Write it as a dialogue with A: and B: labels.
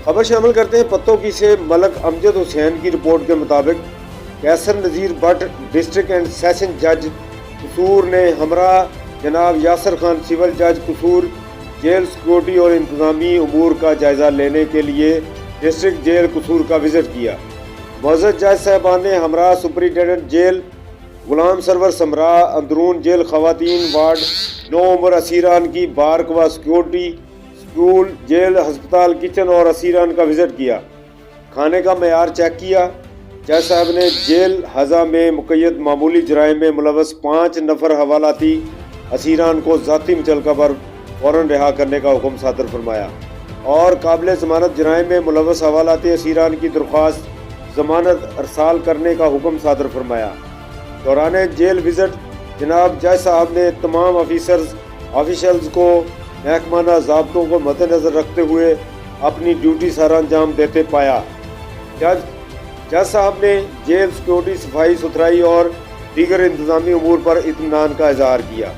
A: खबर शामिल करते हैं पत्तों की से मलक अमजद हुसैन की रिपोर्ट के मुताबिक कैसर नज़ीर भट्ट डिस्ट्रिक्ट एंड सेशन जज कसूर ने हमरा जनाब यासर खान सिविल जज कसूर जेल सिक्योरिटी और इंतजामी अमूर का जायजा लेने के लिए डिस्ट्रिक्ट जेल कसूर का विजिट किया। मुअज़्ज़ज़ जज साहबान ने हमरा सुपरिटेंडेंट जेल गुलाम सरवर समरा, अंदरून जेल खवातीन वार्ड 9 उम्र असीरान की बार्क व सिक्योरिटी, स्कूल, जेल, हस्पताल, किचन और असीरान का विजिट किया। खाने का मयार चेक किया। जज साहब ने जेल हज़ा में मुक़य्यद मामूली जराइम में मुलव्वस 5 नफर हवालाती असीरान को ज़ाती मुचलका पर फ़ौरन रिहा करने का हुक्म सादर फरमाया और काबिल ज़मानत जराइम में मुलव्वस हवालाती असीरान की दरख्वास्त ज़मानत अरसाल करने का हुक्म सादर फरमाया। दौरान जेल विजिट जनाब जज साहब ने तमाम ऑफिशल्स को महकमाना ज़ाब्तों को मद्देनज़र रखते हुए अपनी ड्यूटी सर अंजाम देते पाया। जज साहब ने जेल सिक्योरिटी, सफाई सुथराई और दीगर इंतजामी अमूर पर इत्मीनान का इजहार किया।